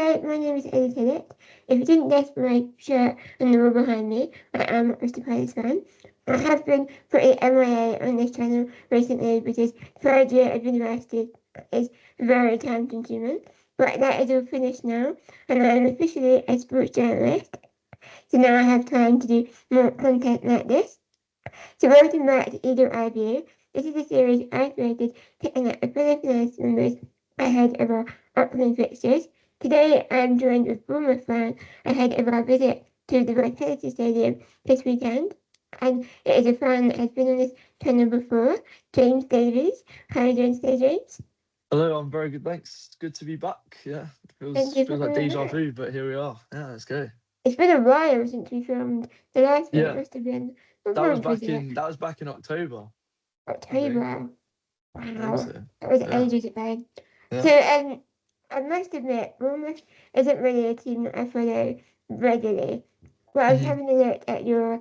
Hi, my name is Ellie Tillett. If you didn't guess from my shirt and the wall behind me, I am a Crystal Palace fan. I have been pretty MIA on this channel recently because third year at university is very time consuming. But that is all finished now, and I am officially a sports journalist. So now I have time to do more content like this. So welcome back to Either I View. This is a series I created to connect the fellow Fanalysis members ahead of our upcoming fixtures. Today I am joined with Bournemouth fan ahead of our visit to the Vitality Stadium this weekend. And it is a fan that has been on this channel before, James Davies. How are you doing today, James? Hello, I'm very good, thanks. Good to be back. Yeah, Thank you feels for like coming deja back. vu, but here we are. Yeah, let's go. It's been a while since we filmed the last one. It Yeah, must have been, what that was month was back it? in October, I think. October. I think Wow, so. that was Yeah, ages ago. So, yeah. I must admit, Bournemouth isn't really a team that I follow regularly. But I was hmm having a look at your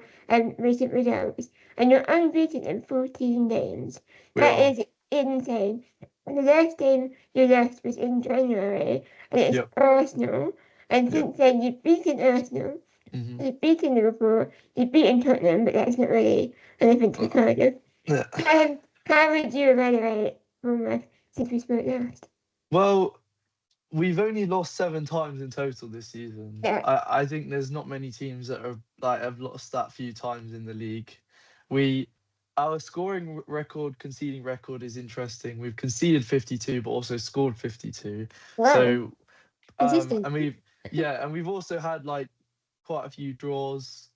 recent results, and you're unbeaten in 14 games. We That are. is insane. And the last game you lost was in January, and it's Yep, Arsenal. And yep. since then, you've beaten Arsenal, hmm you've beaten Liverpool, you've beaten Tottenham, but that's not really anything to be proud of. Yeah. How would you evaluate Bournemouth since we spoke last? Well, we've only lost 7 times in total this season. Yeah. I think there's not many teams that have lost that few times in the league. We Our scoring record, conceding record is interesting. We've conceded 52, but also scored 52. Wow. So Consistent. and we've also had like quite a few draws,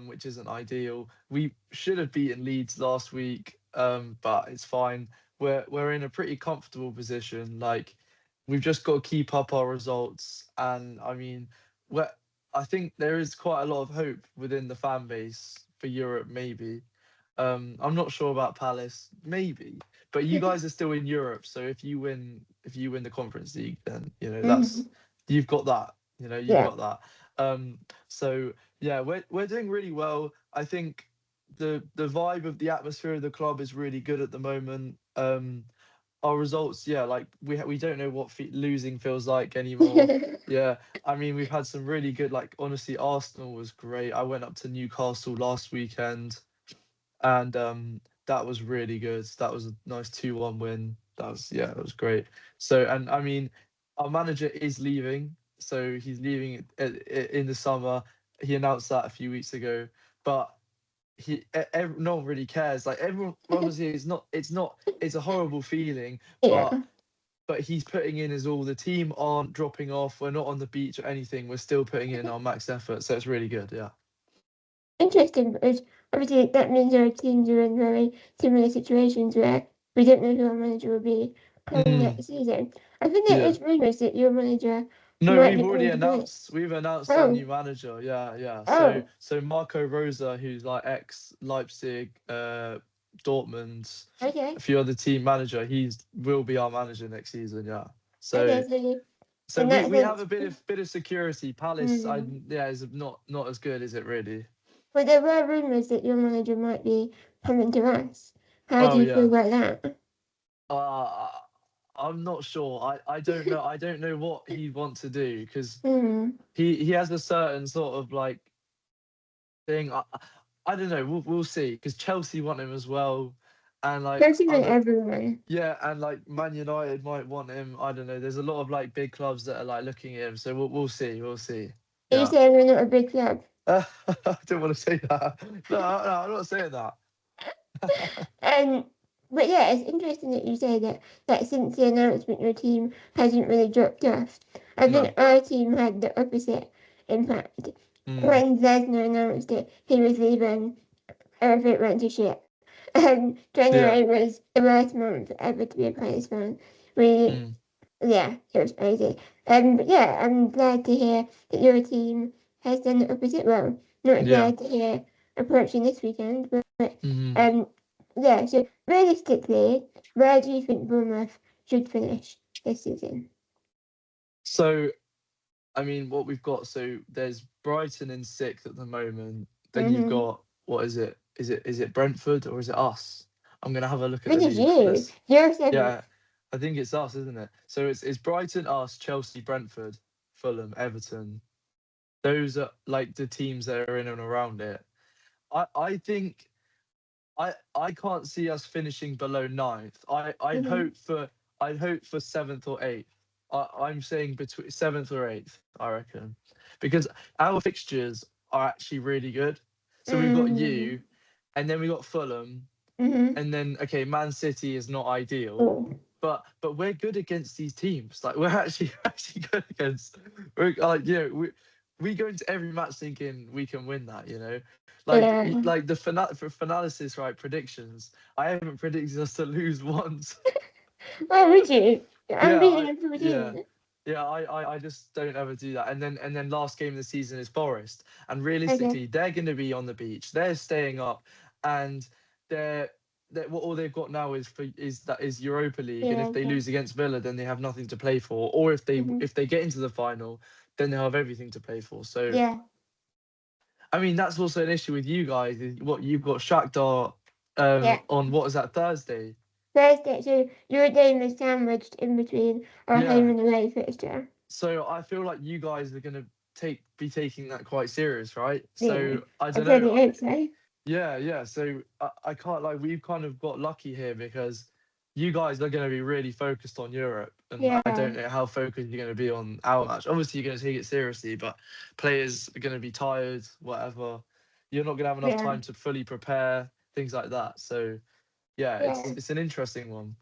which isn't ideal. We should have beaten Leeds last week, but it's fine. We're in a pretty comfortable position. Like we've just got to keep up our results, and I mean, we I think there is quite a lot of hope within the fan base for Europe. Maybe I'm not sure about Palace, maybe, but you guys are still in Europe. So if you win the Conference League, then Hmm. you've got that. You've Yeah. got that. So yeah, we're doing really well. I think the vibe of the atmosphere of the club is really good at the moment. Our results, yeah, like we don't know what losing feels like anymore. Yeah, I mean we've had some really good. Like honestly, Arsenal was great. I went up to Newcastle last weekend, and that was really good. That was a nice 2-1 win. That was great. So, and I mean, our manager is leaving, so he's leaving in the summer. He announced that a few weeks ago, but no one really cares. Like everyone, obviously, it's a horrible feeling, Yeah. but he's putting in his all. The team aren't dropping off. We're not on the beach or anything. We're still putting in our max effort, so it's really good. Yeah. Interesting, because obviously that means our teams are in very similar situations where we don't know who our manager will be coming Mm, next season. I think there yeah. is rumours that your manager No, might be going to play. we've announced our Oh, new manager. Yeah, yeah. So oh, so Marco Rosa, who's like ex Leipzig, Dortmund, okay. a few other team manager, he's will be our manager next season. Yeah. Okay, So so so in that we have sense, a bit of security. Palace, yeah, is not as good, is it really? but there were rumours that your manager might be coming to us. How do Oh you feel yeah. about that? Uh I'm not sure. I don't know. I don't know what he'd want to do because Hmm. he has a certain sort of like thing. I don't know. We'll see because Chelsea want him as well, and like Chelsea and other everyone. yeah, and like Man United might want him. I don't know. There's a lot of like big clubs that are like looking at him. So we'll see. We'll see. Are you Yeah. saying we're not a big club? I don't want to say that. No, I'm not saying that. Um, but yeah, it's interesting that you say that since the announcement, your team hasn't really dropped off. I think No. our team had the opposite impact. Mm, When Vesna announced that he was leaving, everything went to shit. yeah. January was the worst month ever to be a Palace fan. We, Mm, yeah, it was crazy. But yeah, I'm glad to hear that your team has done the opposite. Well, not yeah. glad to hear approaching this weekend, but hmm um, yeah. So realistically, where do you think Bournemouth should finish this season? So I mean, what we've got. So there's Brighton in sixth at the moment. Then you've Mm-hmm. got what is it? Is it Brentford or is it us? I'm gonna have a look at What the did league. you? You're Yeah, seventh. I think it's us, isn't it? So it's Brighton, us, Chelsea, Brentford. Fulham, Everton. Those are like the teams that are in and around it. I think I can't see us finishing below ninth. I'd hope for seventh or eighth. I'm saying between seventh or eighth, I reckon, because our fixtures are actually really good. So we've got Mm-hmm. you, and then we got Fulham, Mm-hmm. and then okay, Man City is not ideal, Oh, but we're good against these teams. Like we're actually actually good against. We're like we go into every match thinking we can win that. yeah. Like for Fanalysis, right, predictions. I haven't predicted us to lose once. Why would you? I'm Yeah, beating I a yeah. 14. I just don't ever do that. And then last game of the season is Forest. And Okay. realistically, they're going to be on the beach. They're staying up, and they're what all they've got now is Europa League. And Yeah, if they okay. lose against Villa, then they have nothing to play for. Or if they Mm-hmm. if they get into the final, then they'll have everything to play for. So Yeah. I mean, that's also an issue with you guys. Is what you've got Shakhtar Yeah. on what is that Thursday? Thursday, so your game is sandwiched in between our home Yeah. and away fixture. So I feel like you guys are gonna be taking that quite serious, right? Yeah. So I I don't bloody know. hope so. Yeah. So I can't like we've kind of got lucky here because you guys are gonna be really focused on Europe, and I Yeah. don't know how focused you're gonna be on our match. Obviously, you're gonna take it seriously, but players are gonna be tired, whatever. You're not gonna have enough Yeah. time to fully prepare, things like that. So yeah, it's Yeah. it's an interesting one.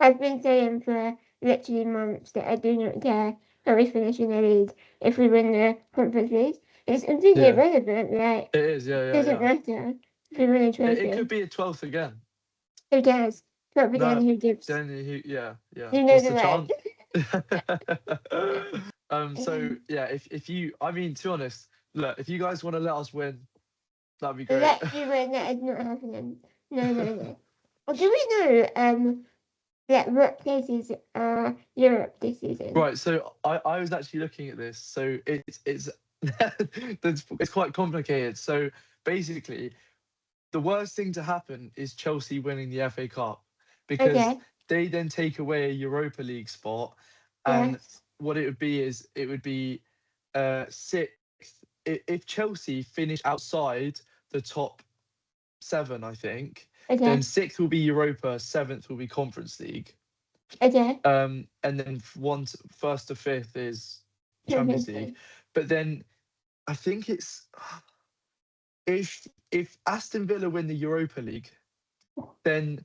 I've been saying for literally months that I do not care how we finish in the league if we win the Conference League. It's completely Yeah, irrelevant, like, it is. doesn't Yeah. matter if we win a It could trophy. be a 12th again. Who cares? But again, No, who gives? then yeah. You know What's the the way. chance? So yeah, if you, I mean, to be honest, look, if you guys want to let us win, that'd be great. Let you win, that is not happening. No. Well, do we know that what places are Europe this season? Right, so I was actually looking at this. So it's it's quite complicated. So basically, the worst thing to happen is Chelsea winning the FA Cup because Okay, they then take away a Europa League spot, and yes. what it would be sixth. If Chelsea finish outside the top seven, I think, then Okay, sixth will be Europa, seventh will be Conference League, okay. and then first to fifth is Champions Champions League. League. But then I think it's if Aston Villa win the Europa League, then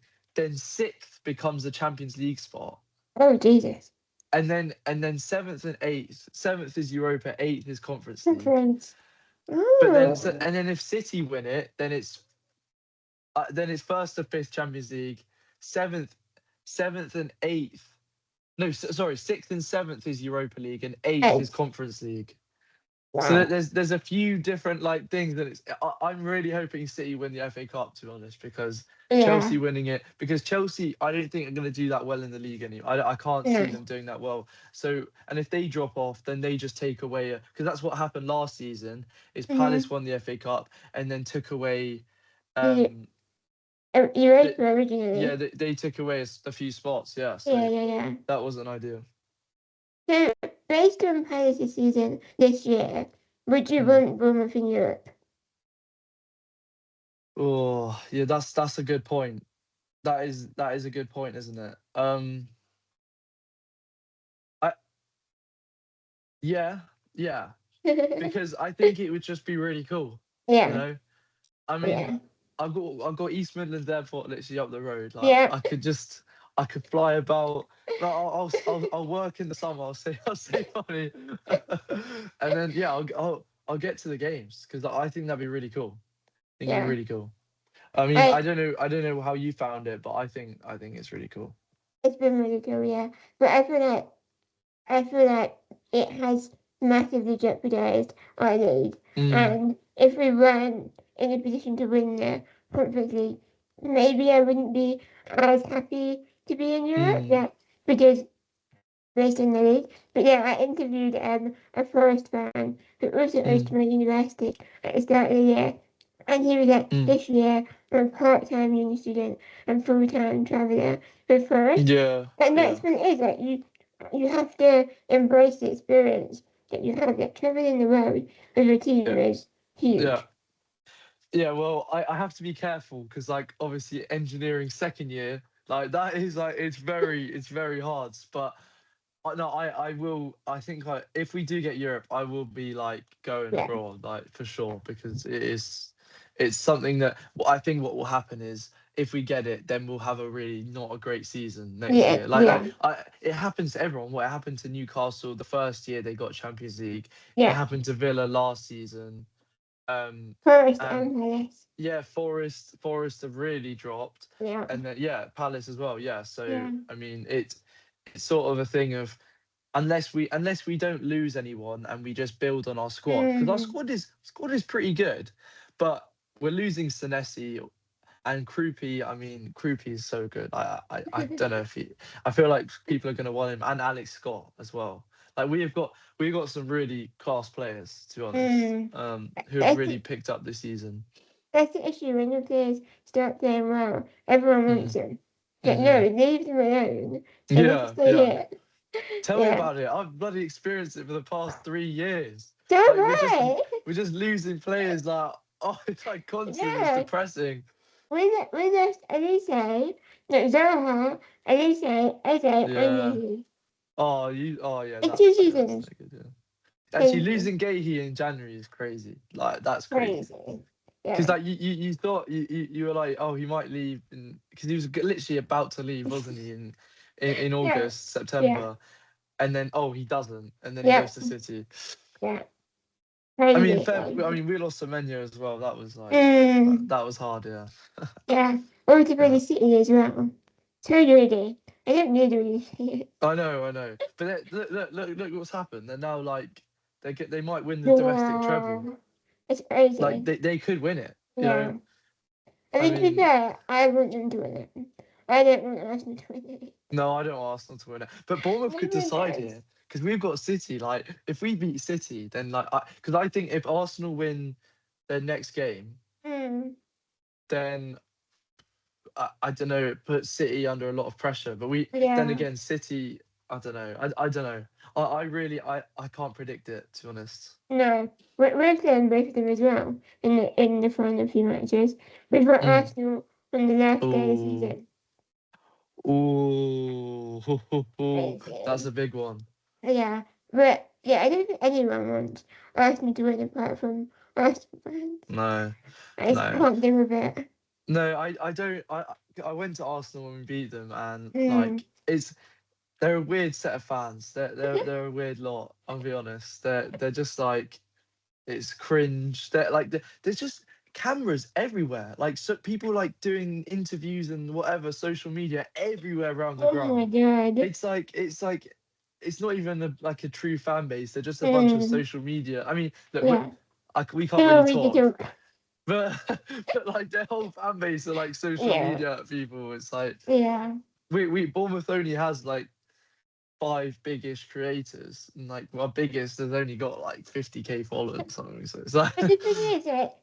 sixth becomes a Champions League spot, Oh, Jesus. and then seventh and eighth. Seventh is Europa, eighth is Conference League. Conference. But then Oh, and then if City win it, then it's first to fifth Champions League, seventh and eighth. No, sorry, sixth and seventh is Europa League, and eighth is eight. Conference League. So Wow. there's a few different like things that I'm really hoping City win the FA Cup, to be honest, because Yeah. Chelsea winning it, because Chelsea I don't think are going to do that well in the league anymore. I can't see No. them doing that well. So and if they drop off, then they just take away because that's what happened last season. Is Palace Mm-hmm. won the FA Cup and then took away, The um, the, Europa yeah, originally. they took away a few spots. Yeah, so Yeah. that wasn't ideal. So, based on Palace's season this year, would you Hmm. want Bournemouth in Europe? Oh yeah, that's a good point. That is a good point, isn't it? I yeah, because I think it would just be really cool, you Yeah, know. I mean, yeah, I've got East Midlands Airport literally up the road. Like yeah, I could fly about. Like, I'll work in the summer. I'll save money, and then yeah, I'll get to the games because I think that'd be really cool. I think it'd be yeah. really cool. I mean, I I don't know how you found it, but I think it's really cool. It's been really cool, yeah. But I feel like it has massively jeopardised our league. Mm, And if we weren't in a position to win the Conference League, maybe I wouldn't be as happy to be in Europe. mm, Yeah, because based in the league. But yeah, I interviewed a Forest fan who also goes mm, to my university at the start of the year. And he was like, mm. this year, I'm a part-time uni student and full-time traveller with Forest. Yeah, And that's yeah. what it is, like you have to embrace the experience that you have, that travelling the road with a team is huge. Yeah. Yeah, well, I have to be careful because, like, obviously, engineering second year, like that is like it's very hard. But no, I will. I think if we do get Europe, I will be like going Yeah. abroad, like for sure, because it's something that I think what will happen is if we get it, then we'll have a really not a great season next Yeah, year. yeah, It happens to everyone. What happened to Newcastle the first year they got Champions League. It yeah. happened to Villa last season. Forest And and Palace. yeah, Forest have really dropped, Yeah, and then Palace as well. Yeah, so yeah. I mean, it's sort of a thing of unless we don't lose anyone and we just build on our squad because our Mm, squad is pretty good, but we're losing Senesi and Krupi. I mean, Krupi is so good. I don't know if he. I feel like people are going to want him and Alex Scott as well. Like we've got some really class players to be honest, mm. who have That's really the, picked up this season. that's the issue when your players start playing well. Everyone wants Mm, them. But no, hmm. leave them alone. They want to Yeah, stay yeah. here. Tell me Yeah. about it. I've bloody experienced it for the past 3 years. Don't Like worry. we're just losing players. Like oh, it's like constant. It's No. depressing. We lost Elise, no, Zaha, Elise, Eze, and Yeah. Yehi. Oh yeah. In That's 2 seasons. no good. Yeah. Actually, Crazy. losing Gahey in January is crazy. Like that's crazy. Crazy. Because Yeah. like you thought you were like oh he might leave because he was literally about to leave wasn't he in Yeah. August Yeah. September and then oh he doesn't and then he Yeah. goes to City. Yeah. I mean, Crazy. fair. I Crazy. mean, we lost Semenya as well. That was like Mm. that was hard. Yeah, Yeah. Or to go yeah. to City as well. So greedy. I don't need to really I know. But look what's happened. They're now like they might win the domestic treble. Yeah. It's Like crazy. they could win it. You know. Yeah. I I mean, to be mean, fair, I want them to win it. I don't want Arsenal to win it. no, I don't want Arsenal to win it. But Bournemouth could Everyone decide does. here because we've got City. Like if we beat City, then like because I think if Arsenal win their next game, Mm. then I don't know, it puts City under a lot of pressure. But then Yeah. again, City, I don't know. I don't know. I really I can't predict it to be honest. No. We're playing both of them as well in the final few matches. We've got Mm. Arsenal on the last day of the Oh, season. oh, that's Crazy. a big one. Yeah. But yeah, I don't think anyone wants Arsenal to win apart from Arsenal fans. No, I just no, can't deal with it. no. I don't. I went to Arsenal when we beat them, and Mm. like they're a weird set of fans. They're a weird lot. I'll be honest. They're just like it's cringe. They're like there's just cameras everywhere. Like so people like doing interviews and whatever social media everywhere around the Oh my ground. god. It's like it's not even like a true fan base. They're just a bunch of Mm. social media. I mean, look, Yeah. we can't No, really we could talk, do. but but like their whole fan base are like social Yeah. media people. It's like Yeah. we Bournemouth only has like five biggest creators, and like our biggest has only got like 50K followers or something. So it's like, But the thing is that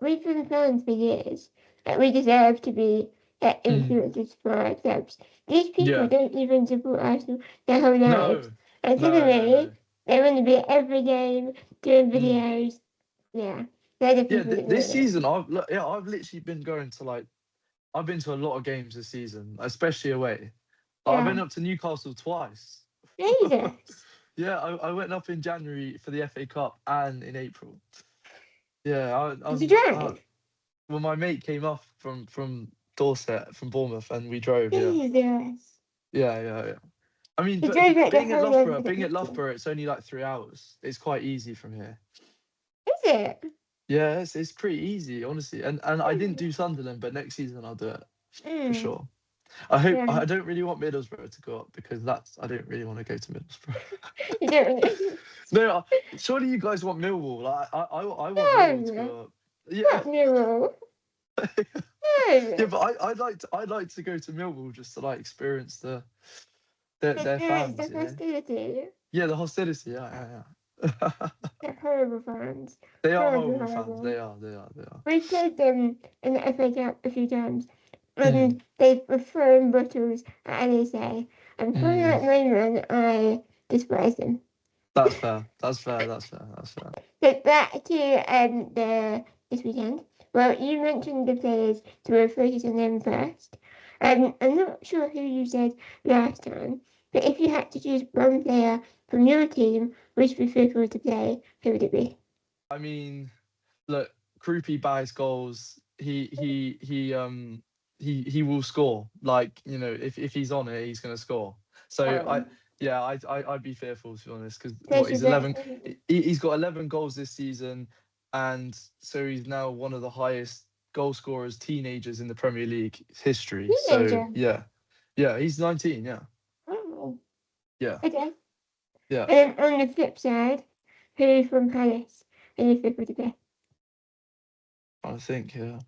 we've been fans for years. That we deserve to be mm, influencers for our clubs. These people yeah, don't even support Arsenal their whole lives. no, And no. suddenly they want to be at every game, doing Mm. videos. Yeah. They're the Yeah, people that this do it. season I've literally been going to like I've been to a lot of games this season, especially away. I've Yeah. been up to Newcastle twice. Jesus. Yeah, I went up in January for the FA Cup and in April. Yeah, Did you drive? well, my mate came off from Dorset from Bournemouth, and we drove. Yeah, Jesus. yeah. I mean, You but drove like the being at whole way Loughborough, to the country. it's only like 3 hours. It's quite easy from here. Is it? Yeah, it's pretty easy, honestly. And I didn't do Sunderland, but next season I'll do it for Mm. sure. I hope Yeah. I don't really want Middlesbrough to go up because I don't really want to go to Middlesbrough. You don't really. No, surely you guys want Millwall. Like, I want Millwall to No. go up. Yeah, Not Nero. yeah, No. but I'd like to go to Millwall just to like experience their Experience the fans, you know. hostility. Yeah, the hostility. Yeah. They're horrible fans. They are Horrible, horrible fans. horrible. They are. We played them in the FA Cup a few times, Mm, and they were throwing bottles at NSA. And from mm. that moment, I despise them. That's fair. That's fair. That's fair. That's fair. But back to the this weekend. Well, you mentioned the players, so we'll focus on them first. I'm not sure who you said last time, but if you had to choose one player from your team which would be preferred to play, who would it be? I mean, look, Krupi bags goals. He will score. Like, you know, if he's on it, he's gonna score. So Um, yeah, I'd be fearful, to be honest, because what, Especially he's 11. that. He's got 11 goals this season, and so he's now one of the highest goal scorers teenagers in the Premier League history. So Teenager. yeah, yeah, he's 19. Yeah, Oh, yeah, okay. yeah. And on the flip side, who from Palace are you preferred to play? I think, yeah.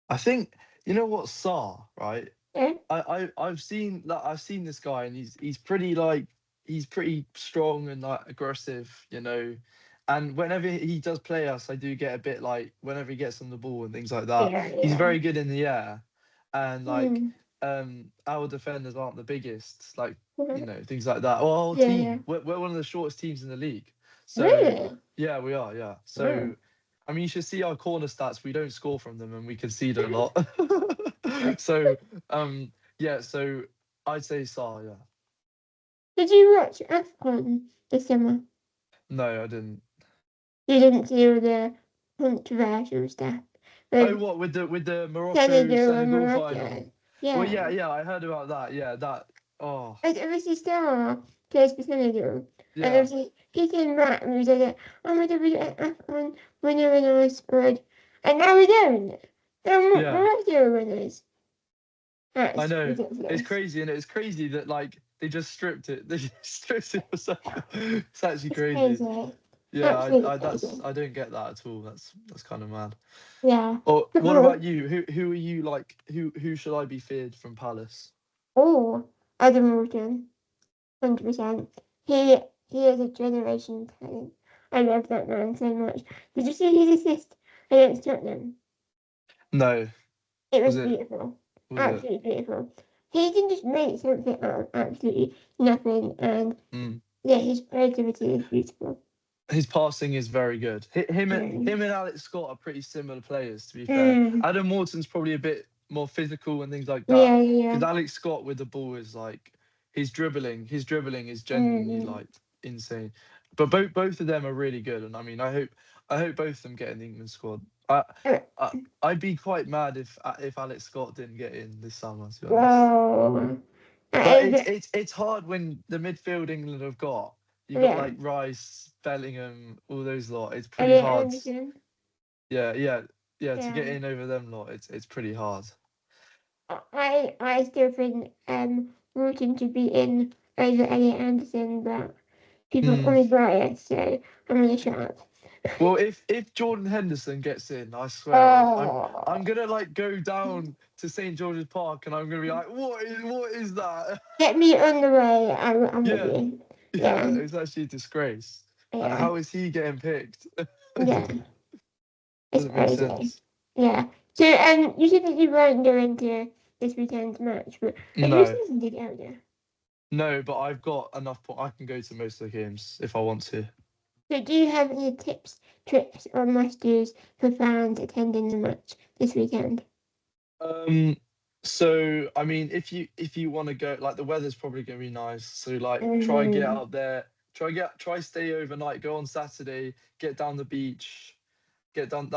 I think, you know what, Saar, right? Yeah? I've seen this guy, and he's pretty, like, he's pretty strong and like aggressive, you know. And whenever he does play us, I do get a bit like, whenever he gets on the ball and things like that, Yeah, he's yeah. very good in the air. And like, Hmm. our defenders aren't the biggest, like, you Mhm. know, things like that. Our whole Yeah, yeah. team, we're one of the shortest teams in the league. So Really? yeah, we are, yeah. Wow. So I mean, you should see our corner stats. We don't score from them, and we concede a lot. So, yeah. So I'd say Saar. Yeah. Did you watch AFCON this summer? No, I didn't. You didn't see all the controversial stuff Oh, with what, with the Morocco Senegal and Senegal final? Morocco. Well, Yeah. yeah, yeah. I heard about that. Yeah, that. Oh, And obviously Star plays for Senegal. And yeah, obviously he came back and was like, oh my god, we got an AFCON winner in our squad. And now we don't. And yeah. Morocco are winners. I That's know. It's ridiculous. crazy, and it's crazy that like they just stripped it. They just stripped it for Senegal. It's actually It's crazy. crazy. Yeah, Absolutely that's, crazy. I don't get that at all. That's kind of mad. Yeah. Or what Football. about you? Who are you like? Who should I be feared from Palace? Oh, Adam Morton. 100%. He he is a generation talent. I love that man so much. Did you see his assist against Tottenham? No, It was was it? beautiful. Was it? Absolutely beautiful. He can just make something out of absolutely nothing, and Mm. yeah, his creativity is beautiful. His passing is very good. Mm. Him and Alex Scott are pretty similar players, to be fair. Mm. Adam Morton's probably a bit more physical and things like that. Yeah, yeah. Because Alex Scott with the ball is like, his dribbling is genuinely Mm. like insane. But both of them are really good, and I mean, I hope both of them get in the England squad. Uh, I I'd be quite mad if Alex Scott didn't get in this summer, to be honest. Whoa. But That is, it's hard when the midfield England have got. You've got yeah. like Rice, Bellingham, all those lot. It's pretty Elliot hard. Anderson. Yeah, yeah, yeah. To get Yeah. in over them lot, it's pretty hard. I still think Morton should be in over Elliot Anderson, but people call Mm. me biased, so I'm gonna shut up. Well, if Jordan Henderson gets in, I swear I'm Oh, gonna like go down to St George's Park, and I'm gonna be like, what is that? get me on the way. I'm with Yeah, you. yeah. Yeah, It's actually a disgrace. Like, yeah, how is he getting picked? yeah. It's Doesn't make crazy. sense. Yeah. So you said that you weren't going to this weekend's match, but have you No. season ticket holder? No, but I've got enough. I can go to most of the games if I want to. So do you have any tips, tricks, or must-dos for fans attending the match this weekend? Um, so I mean, if you want to go, like, the weather's probably gonna be nice. So like, try get Mm, out there. Try stay overnight. Go on Saturday. Get down the beach. Get down.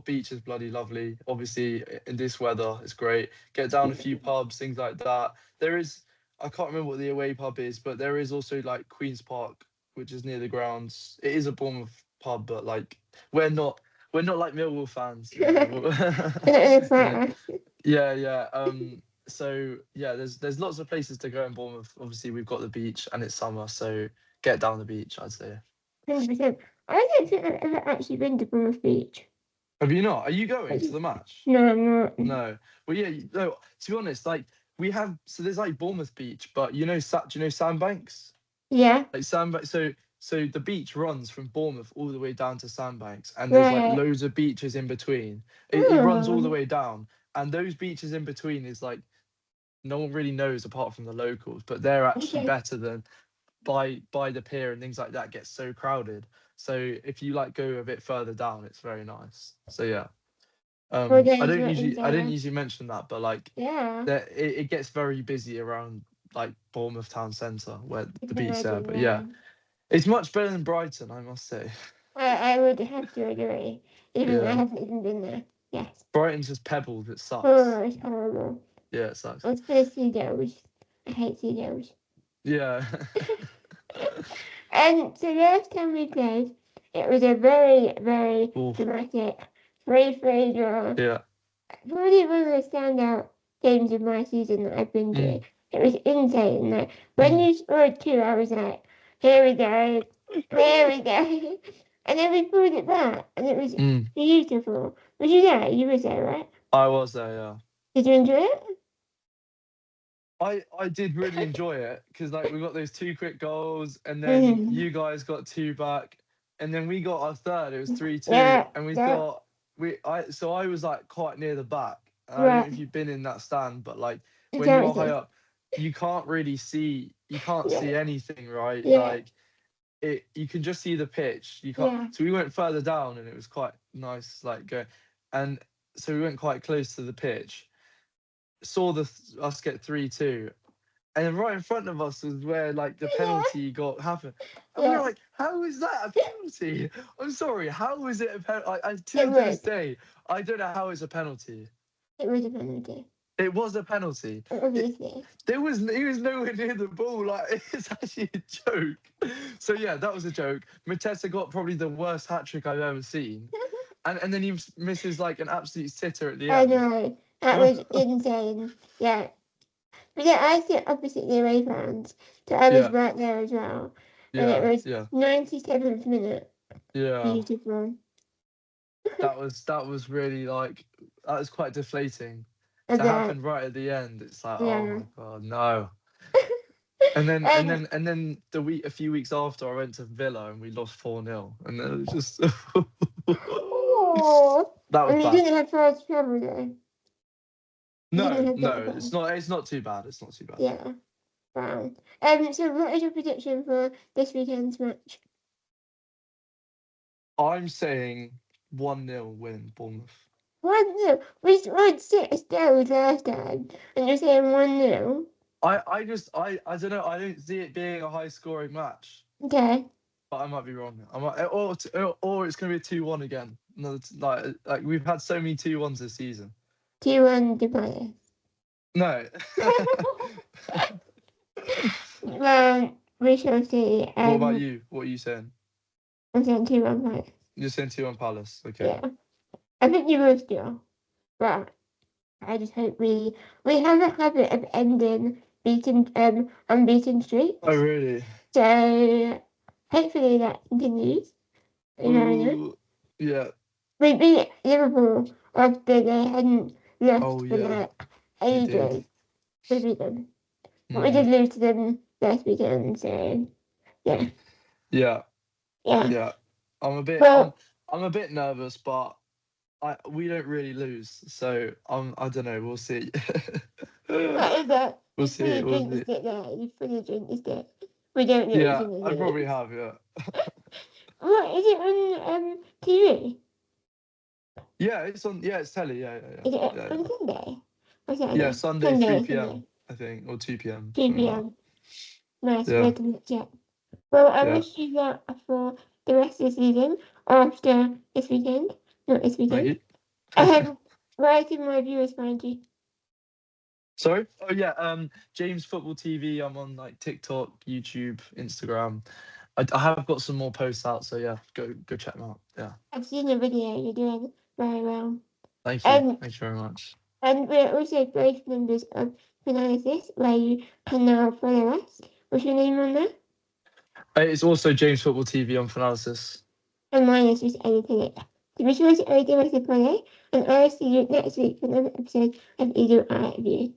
Beach is bloody lovely. Obviously, in this weather, it's great. Get down a few pubs, things like that. There is. I can't remember what the away pub is, but there is also like Queen's Park, which is near the grounds. It is a Bournemouth pub, but like, we're not we're not like Millwall fans, you know. it's You know. like, Yeah, yeah. So yeah, there's lots of places to go in Bournemouth. Obviously, we've got the beach, and it's summer, so get down the beach, I'd say. 100%. I don't think I've ever actually been to Bournemouth Beach. Have you not? Are you going to Like, the match? no, I'm not. No. Well, yeah. No. To be honest, like, we have. So there's like Bournemouth Beach, but do you know Sandbanks? Yeah, Like Sandbanks. So the beach runs from Bournemouth all the way down to Sandbanks, and there's like right. loads of beaches in between. It runs all the Oh, way down, and those beaches in between is like, no one really knows apart from the locals, but they're actually okay. better than by the pier and things like that gets so crowded. So if you like go a bit further down, it's very nice. So yeah. For I those don't who are usually I didn't into, usually mention that, but like yeah, that it gets very busy around like Bournemouth town centre where I the can beach there. imagine, But yeah. yeah, it's much better than Brighton, I must say. I would have to agree, even though I Yeah, haven't even been there. Yes. Brighton's just pebbles. It sucks. Oh, it's horrible. Yeah, it sucks. It's for the seagulls. I hate seagulls. Yeah. And so last time we played, it was a very, very Oof. dramatic 3-3 draw. Yeah. Probably one of the standout games of my season that I've been to. Mm, It was insane. Like, when mm, you scored two, I was like, here we go, here we go. And then we pulled it back, and it was mm. beautiful. Was you there? You were there, right? I was there. Yeah. Did you enjoy it? I did really enjoy it because like we got those two quick goals and then Mm. you guys got two back and then we got our third. It was 3-2 Yeah, and we yeah, thought I was like quite near the back. I don't know if right. you've been in that stand, but like It's when you're high everything. up, you can't Yeah, see anything, right? yeah, Like you can just see the pitch. You can't. yeah. So we went further down and it was quite nice, like going, and so we went quite close to the pitch. Saw us get 3-2, and then right in front of us was where like the Yeah, penalty got happened, and we were yeah. like, "How is that a penalty? I'm sorry, how is it a penalty?" It To this was. day, I don't know how it's a penalty. It was a penalty, It was a penalty. It, obviously. he was nowhere near the ball. Like it's actually a joke. So yeah, that was a joke. Matessa got probably the worst hat trick I've ever seen, and then he misses like an absolute sitter at the I end. know. That was insane. Yeah. But yeah, I sit opposite the away fans, so I was Yeah, right there as well. And it yeah, was yeah, 97th minute. yeah. Beautiful. That was really like that was quite deflating And to then, happen right at the end. It's like, oh yeah. my god, no. And And then a few weeks after, I went to Villa and we lost 4-0, and it was just oh, that was and you bad. didn't have far to travel though. You didn't No, have that no, far. it's not too bad. It's not too bad. Yeah. Wow. So what is your prediction for this weekend's match? I'm saying 1-0 win Bournemouth. 1-0. We scored 6 goals last time, and you're saying 1-0. I don't know. I don't see it being a high scoring match, Okay. but I might be wrong. I might, or it's gonna be a 2-1 again. Another like we've had so many 2-1s this season. 2-1 to Palace. No. Well, we shall see. What about you? What are you saying? I'm saying 2-1 Palace. You're saying 2-1 Palace. Okay. Yeah. I think you will still. But I just hope we have a habit of ending unbeaten Oh streaks. really? So hopefully that continues. You never know. Ooh, yeah. We beat Liverpool after they hadn't Oh lost for yeah. like We did. ages. We beat them. But we Mm. did lose to them last weekend, so yeah. Yeah. Yeah. Yeah. I'm a bit Well, I'm a bit nervous, but we don't really lose, so I don't know. We'll see. that is that. We'll You see. fully We'll jinxed see. it there. You fully jinxed it. We don't lose Yeah, in I the probably league. have. Yeah. What is it on TV? Yeah, it's on. Yeah, it's telly. Yeah, yeah, Is it yeah, yeah, on Sunday? Or yeah. Saturday? Sunday, Sunday, 3 p.m. Sunday. I think, or 2 p.m. 2 Something like p.m. Nice, that. way to match it. Well, I Yeah, yeah. wish you luck for the rest of the season after this weekend. Not this Thank weekend. you. Where can my viewers find you? Sorry. Oh yeah. James Football TV. I'm on like TikTok, YouTube, Instagram. I have got some more posts out, so yeah, go check them out. Yeah. I've seen the video. You're doing very well. Thank you. And Thank you very much. we're also both members of Fanalysis, where you can now follow us. What's your name on there? It's also James Football TV on Fanalysis. And mine is just editing it. So be sure to give us a follow, and I'll see you next week for another episode of Eagle Eye View.